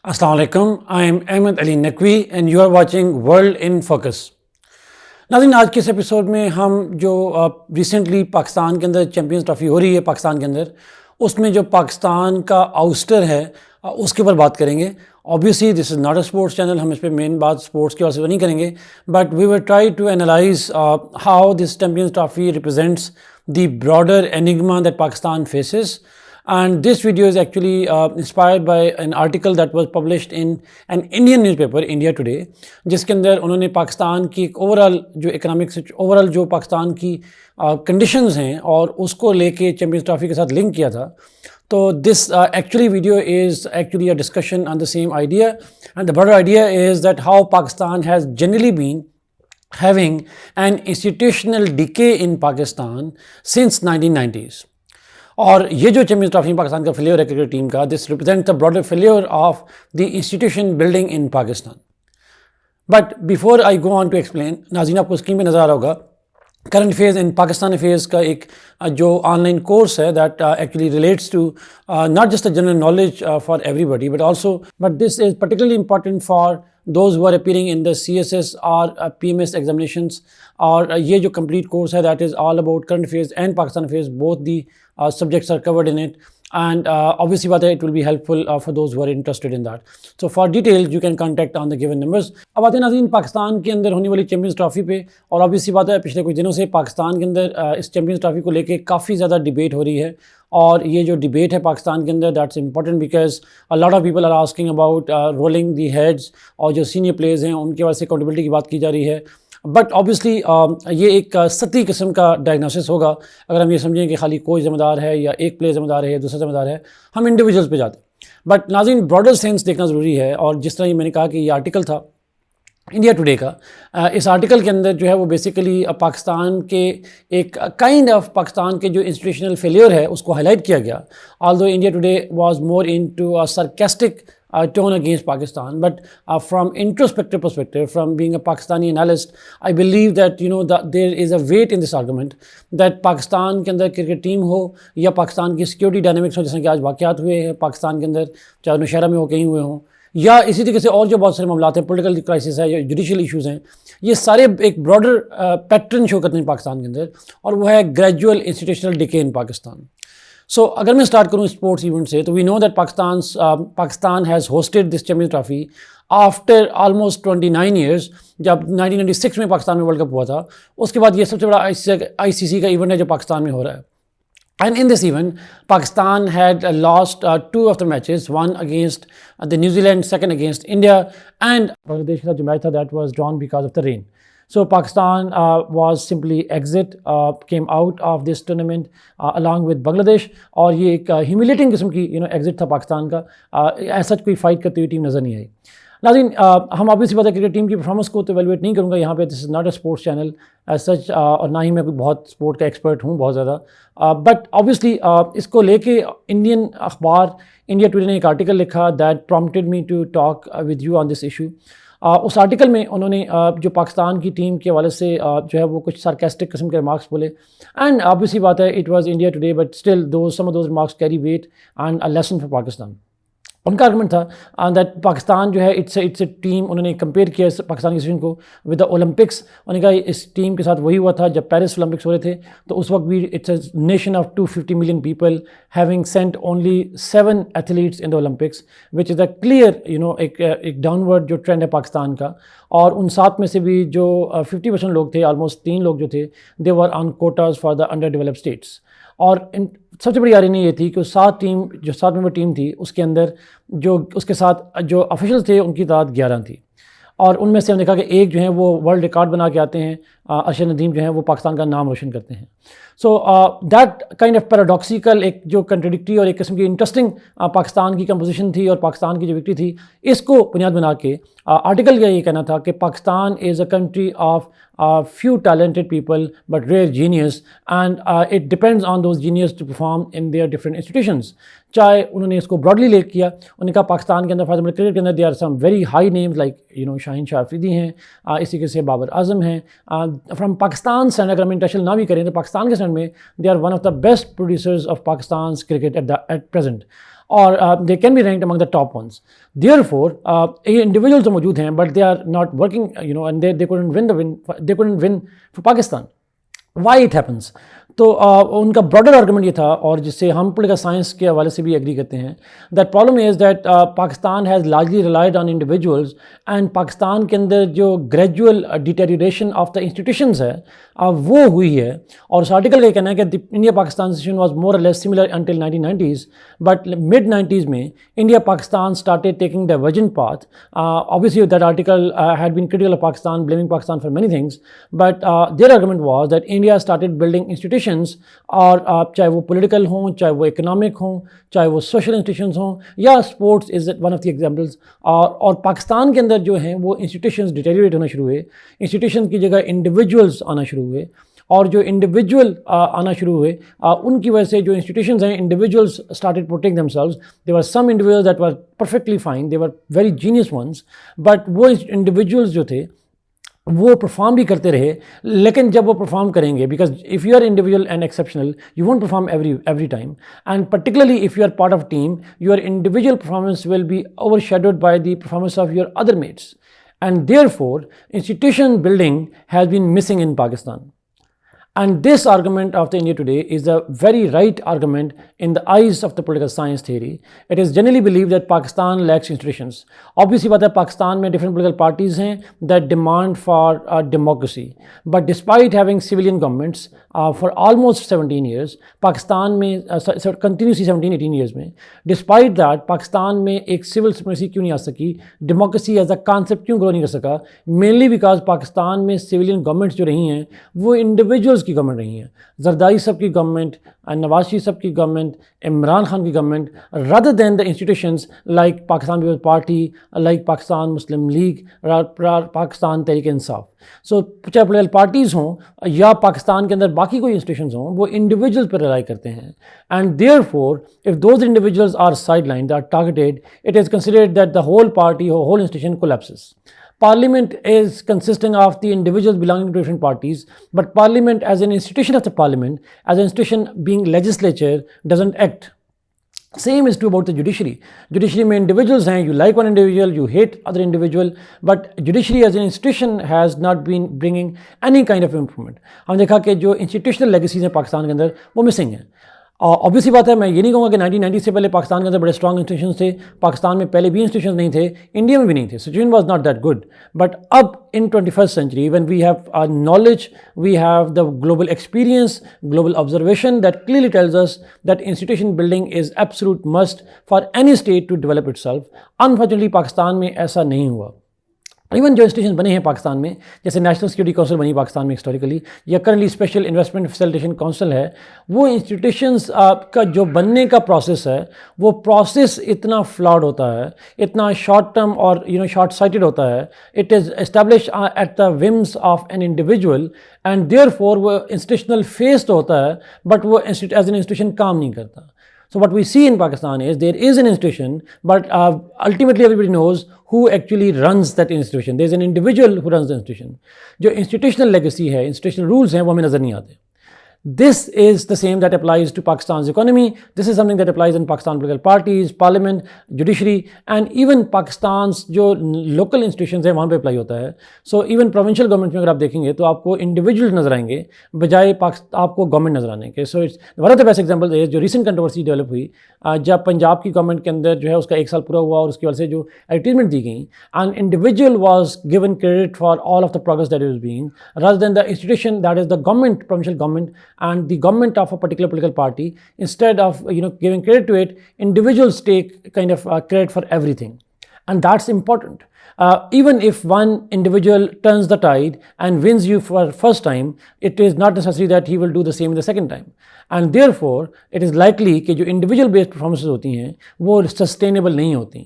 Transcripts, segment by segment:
Assalamu alaikum. I am Ahmed Ali Naqvi and you are watching World in Focus. नाज़रीन, आज के इस episode में हम जो रिसेंटली पाकिस्तान के अंदर चैम्पियंस ट्रॉफी हो रही है पाकिस्तान के अंदर, उसमें जो पाकिस्तान का आउस्टर है उसके ऊपर बात करेंगे. Obviously this is not a sports channel, हम इस पर मेन बात स्पोर्ट्स की वजह से नहीं करेंगे, but we will try to analyse how this Champions Trophy represents the broader enigma that Pakistan faces. And this video is actually inspired by an article that was published in an Indian newspaper, India Today, जिसके अंदर उन्होंने पाकिस्तान की overall जो economics overall जो पाकिस्तान की conditions हैं और उसको लेके चैम्पियंस ट्रॉफी के साथ लिंक किया था. तो this actually video is actually a discussion on the same idea, and the broader idea is that how Pakistan has generally been having an institutional decay in Pakistan since 1990s. और ये जो champions trophy Pakistan का failure है cricket team का, this represent the broader failure of the institution building in Pakistan. But before I go on to explain, नाज़रीन आपको screen पे नज़र आ रहा होगा current affairs in Pakistan affairs का एक जो ऑनलाइन कोर्स है that actually relates to not just the general knowledge for everybody but this is particularly important for those who are appearing in the CSS or PMS examinations. और ये जो complete course है that is all about current affairs and Pakistan affairs, both the subjects are covered in it, and obviously बात है it will be helpful for those who are interested in that. So for details you can contact on the given numbers. अब आते हैं नाज़रीन पाकिस्तान के अंदर होने वाली चैम्पियंस ट्रॉफी पे, और ऑब्वियसली बात है पिछले कुछ दिनों से पाकिस्तान के अंदर इस चैम्पियंस ट्रॉफी को लेके काफ़ी ज़्यादा डिबेट हो रही है. और ये जो डिबेट है पाकिस्तान के अंदर that's important because a lot of people are asking about rolling the heads, और जो सीनियर प्लेयर्स हैं उनके वजह से अकाउंटेबिलिटी की बात की जा रही है. बट ऑब्वियसली ये एक सती किस्म का डायग्नोसिस होगा अगर हम ये समझें कि खाली कोच ज़िम्मेदार है या एक प्लेयर ज़िम्मेदार है या दूसरा ज़िम्मेदार है, हम इंडिविजुअल्स पे जाते हैं. बट नाज़रीन ब्रॉडर सेंस देखना ज़रूरी है. और जिस तरह मैंने कहा कि ये आर्टिकल था इंडिया टुडे का, इस आर्टिकल के अंदर जो है वो बेसिकली पाकिस्तान के एक काइंड ऑफ पाकिस्तान के जो इंस्टीट्यूशनल फेलियर है उसको हाईलाइट किया गया. Although India today was more into a sarcastic tone against Pakistan, but from introspective perspective, from being a Pakistani analyst, I believe that that there is a weight in this argument that Pakistan के अंदर cricket team हो या पाकिस्तान की security dynamics हो, जैसे कि आज वाक़यात हुए हैं पाकिस्तान के अंदर, चाहे नौशहरा में हो कहीं हुए हों, या इसी तरीके से और जो बहुत सारे मामला हैं, पॉलिटिकल क्राइसिस है या जुडिशल इशूज़ हैं, ये सारे एक ब्रॉडर पैटर्न शो करते हैं पाकिस्तान के अंदर, और वो है gradual institutional decay in Pakistan. So अगर मैं स्टार्ट करूँ स्पोर्ट्स इवेंट से, तो we know that Pakistan has hosted this Champions Trophy after almost 29 years. जब 1996 में पाकिस्तान में वर्ल्ड कप हुआ था, उसके बाद ये सबसे बड़ा ICC का इवेंट है जो पाकिस्तान में हो रहा है. And in this event, Pakistan had lost two of the matches, one against the New Zealand, second against India, and Bangladesh का जो मैच था that was drawn because of the rain. So Pakistan was simply came out of this tournament along with Bangladesh, और ये एक humiliating किस्म की exit था पाकिस्तान का. ऐसा कोई फाइट करती हुई टीम नज़र नहीं आई. नाज़रीन, हम ऑब्वियसली बात है क्रिकेट टीम की परफॉर्मेंस को तो एवेलुएट नहीं करूँगा यहाँ पे, this is not a sports channel as such, और ना ही मैं कोई बहुत स्पोर्ट का एक्सपर्ट हूँ बहुत ज़्यादा. बट ऑब्वियसली इसको लेके इंडियन अखबार इंडिया टुडे ने एक आर्टिकल लिखा that prompted me to talk with you on this issue. उस आर्टिकल में उन्होंने जो पाकिस्तान की टीम के हवाले से जो है वो कुछ सार्केस्टिक किस्म के रिमार्क्स बोले. एंड ऑब्वियसली बात है it was India Today, but still some of those remarks carry weight and a lesson for Pakistan. उनका आर्गुमेंट था दैट पाकिस्तान जो है इट्स ए टीम, उन्होंने कंपेयर किया पाकिस्तान की टीम को विद द ओलंपिक्स. उन्होंने कहा इस टीम के साथ वही हुआ था जब पेरिस ओलंपिक्स हो रहे थे, तो उस वक्त भी it's a nation of 250 million people having sent only 7 athletes in the Olympics, which is a clear एक डाउनवर्ड जो ट्रेंड है पाकिस्तान का. और उन 7 में से भी जो 50% लोग थे, ऑलमोस्ट 3 लोग जो थे, they were on quotas for the underdeveloped states. और सबसे बड़ी आर्यनी ये थी कि 7 मेंबर टीम थी, उसके अंदर जो उसके साथ जो ऑफिशियल्स थे उनकी तादाद 11 थी. और उनमें से हमने देखा कि एक जो है वो वर्ल्ड रिकॉर्ड बना के आते हैं, अरशद नदीम जो है वो पाकिस्तान का नाम रोशन करते हैं. So that kind of paradoxical एक जो कंट्रडिक्टरी और एक किस्म की इंटरेस्टिंग पाकिस्तान की कंपोजिशन थी और पाकिस्तान की जो विक्ट्री थी, इसको बुनियाद बना के आर्टिकल का ये कहना था कि Pakistan is a country of few talented people but rare genius, and it depends on those genius to perform in their different institutions. चाहे उन्होंने इसको ब्रॉडली लेक किया, उन्होंने कहा पाकिस्तान के अंदर फॉर क्रिकेट के अंदर they are some very high names like Shaheen Shah Afridi हैं, इसी के से बाबर आजम हैं. फ्राम पाकिस्तान स्टैंड अगर हम इंटरनेशनल ना भी करें तो पाकिस्तान के स्टैंड में they are one of the best producers of Pakistan cricket at present. और they can be ranked among the top ones. Therefore ये इंडिविजुअल्स तो मौजूद हैं but they are not working and they couldn't win for Pakistan. Why it happens? तो उनका broader argument ये था, और जिससे हम पॉलिटिकल साइंस के हवाले से भी एग्री करते हैं, that problem is that Pakistan has largely relied on individuals, and Pakistan के अंदर जो gradual deterioration of the institutions है वो हुई है. और उस आर्टिकल का ये कहना है कि India Pakistan situation was more or less similar until 1990s, but mid 90s में India Pakistan started taking divergent path. Obviously that article had been critical of Pakistan, blaming Pakistan for many things, but their argument was that India started building institutions, और चाहे वो political हों, चाहे वो economic हों, चाहे वो सोशल इंस्टीट्यूशंस हों, या sports is one of the examples. और पाकिस्तान के अंदर जो हैं वो इंस्टीट्यूशंस डिटेरियोरेट होना शुरू हुए. इंस्टीट्यूशन की जगह इंडिविजुअल्स आना शुरू हुए, और जो इंडिविजुअल आना शुरू हुए उनकी वजह से जो इंस्टीट्यूशंस हैं, individuals started protecting themselves. There were some individuals that were perfectly fine, they were very genius ones, but वो इंडिविजुअल्स जो थे वो परफॉर्म भी करते रहे. लेकिन जब वो परफॉर्म करेंगे, because if you are individual and exceptional, you won't perform every time, and particularly if you are part of team, your individual performance will be overshadowed by the performance of your other mates, and therefore institution building has been missing in Pakistan. And this argument of the India Today is a very right argument in the eyes of the political science theory. It is generally believed that Pakistan lacks institutions. Obviously बात है, पाकिस्तान में different political parties हैं that demand for democracy. But despite having civilian governments for almost 17 years, Pakistan में continuously 17-18 years में, despite that Pakistan में एक civil supremacy क्यों नहीं आ सकी, democracy as a concept क्यों grow नहीं कर सका? Mainly because पाकिस्तान में civilian governments जो रही हैं वो individuals की गवर्नमेंट रही है. जरदारी साहब की गवर्नमेंट, नवाज शरीफ साहब की गवर्नमेंट, इमरान खान की government, rather than the institutions like Pakistan Peoples Party, like Pakistan Muslim League, Pakistan Tehreek Insaf. So चाहे पोलिटिकल पार्टीज़ हों या पाकिस्तान के अंदर बाकी कोई इंस्टीट्यूशंस हों, वो इंडिविजुअल्स पर रिलाई करते हैं. And therefore if those individuals are sidelined, or targeted, it is considered that the whole party or whole institution collapses. Parliament is consisting of the individuals belonging to different parties, but Parliament as an institution of the Parliament, as an institution being legislature, doesn't act. Same is true about the judiciary. Judiciary में individuals हैं, you like one individual, you hate other individual, but judiciary as an institution has not been bringing any kind of improvement. हम देखा कि जो institutional legacies हैं पाकिस्तान के अंदर वो missing हैं. ऑब्वियसली बात है, मैं ये नहीं कहूँगा कि 1990 से पहले पाकिस्तान के अंदर बड़े स्ट्रॉन्ग इंस्टीट्यूशंस थे. पाकिस्तान में पहले भी इंस्टीट्यूशंस नहीं थे, इंडिया में भी नहीं थे. Situation was not that good. But अब in 21st century when we have knowledge, we have the global experience, global observation that clearly tells us that institution building is absolute must for any state to develop itself. Unfortunately Pakistan में ऐसा नहीं हुआ. Even जो institution बने हैं पाकिस्तान में, जैसे national security council बनी पाकिस्तान में हिस्टोरिकली, या currently special investment facilitation council है, वो इंस्टीट्यूशंस का जो बनने का प्रोसेस है वो प्रोसेस इतना फ्लॉड होता है, इतना शॉर्ट टर्म और शॉर्ट साइटेड होता है. It is establish at the whims of an individual, and therefore वो इंस्टीट्यूशनल फेस तो होता है बट वो एज एन इंस्टीट्यूशन काम नहीं करता. So what we see in Pakistan is there is an institution, but ultimately everybody knows who actually runs that institution. There is an individual who runs the institution. जो institutional legacy है, institutional rules हैं, वो हमें नज़र नहीं आते. This is the same that applies to Pakistan's economy. This is something that applies in Pakistan political parties, parliament, judiciary, and even Pakistan's जो local institutions हैं वहाँ पे apply होता है. So even provincial government में अगर आप देखेंगे तो आपको individuals नज़र आएंगे बजाय आपको government नज़र आने के. So it's one of the best examples है जो recent controversy develop हुई जब पंजाब की गवर्नमेंट के अंदर जो है उसका 1 साल पूरा हुआ और उसकी वजह से जो एडवर्टीजमेंट दी गई, and individual was given credit for all of the progress that is being rather than the institution that is the government, provincial government and the government of a particular political party. Instead of giving credit to it, individuals take kind of credit for everything, and that's important. Even if one individual turns the tide and wins you for first time, it is not necessary that he will do the same the second time, and therefore it is likely कि जो individual based performances होती हैं वो sustainable नहीं होती.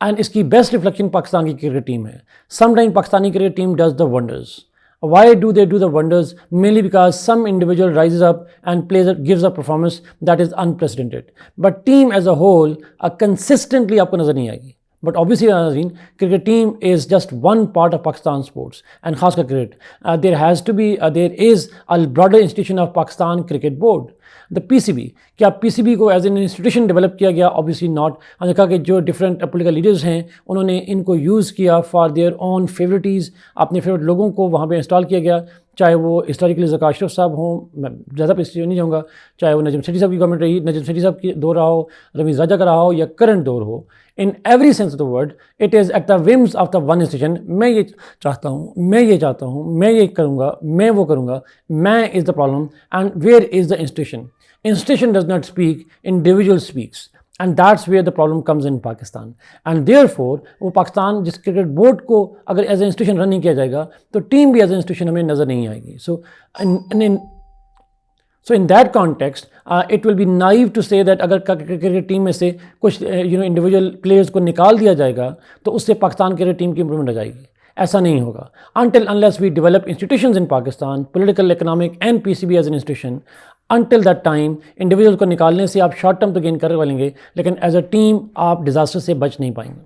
And इसकी best reflection Pakistan की cricket team है. Sometimes Pakistani cricket team does the wonders. Why do they do the wonders? Mainly because some individual rises up and gives a performance that is unprecedented. But team as a whole consistently आपको नज़र नहीं आएगी. But obviously नाज़रीन cricket team is just one part of Pakistan sports and खासकर cricket there has to be there is a broader institution of Pakistan cricket board the PCB. क्या PCB को as an institution develop किया गया? Obviously not. हमने कहा कि जो different political leaders हैं उन्होंने इनको यूज़ किया फॉर देयर ओन फेवरेटीज़, अपने फेवरेट लोगों को वहाँ पे इंस्टॉल किया गया, चाहे वो हिस्टोरिकली ज़का अशरफ साहब हों, मैं ज़्यादा पे नहीं जाऊँगा, चाहे वो नजम सेठी साहब की गवर्नमेंट रही, नजम सेठी साहब की दौर रहा हो, रमीज़ राजा का रहा हो या करंट दौर हो, in every sense of the word it is at the whims of the one institution. मैं ये चाहता हूँ, मैं ये चाहता हूँ, मैं ये करूँगा, मैं वो करूँगा, मैं is the problem and where is the institution? Institution does not speak, individual speaks, and that's where the problem comes in Pakistan. And therefore वो पाकिस्तान जिस क्रिकेट बोर्ड को अगर एज ए इंस्टीट्यूशन रन नहीं किया जाएगा तो टीम भी as a institution हमें नज़र नहीं आएगी। So in that context it will be naive to say that अगर क्रिकेट टीम में से कुछ इंडिविजुअल प्लेयर्स को निकाल दिया जाएगा तो उससे पाकिस्तान क्रिकेट टीम की इंप्रूवमेंट हो जाएगी। ऐसा नहीं होगा until unless we develop institutions in Pakistan, political, economic and PCB as an institution. Until that time individual को निकालने से आप शॉर्ट टर्म तो गेन कर लेंगे लेकिन एज अ टीम आप डिजास्टर से बच नहीं पाएंगे।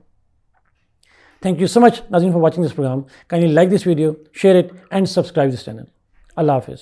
थैंक यू सो मच नाज़रीन for watching this programme. Kindly like this video, share it and subscribe this channel. Allah हाफिज़।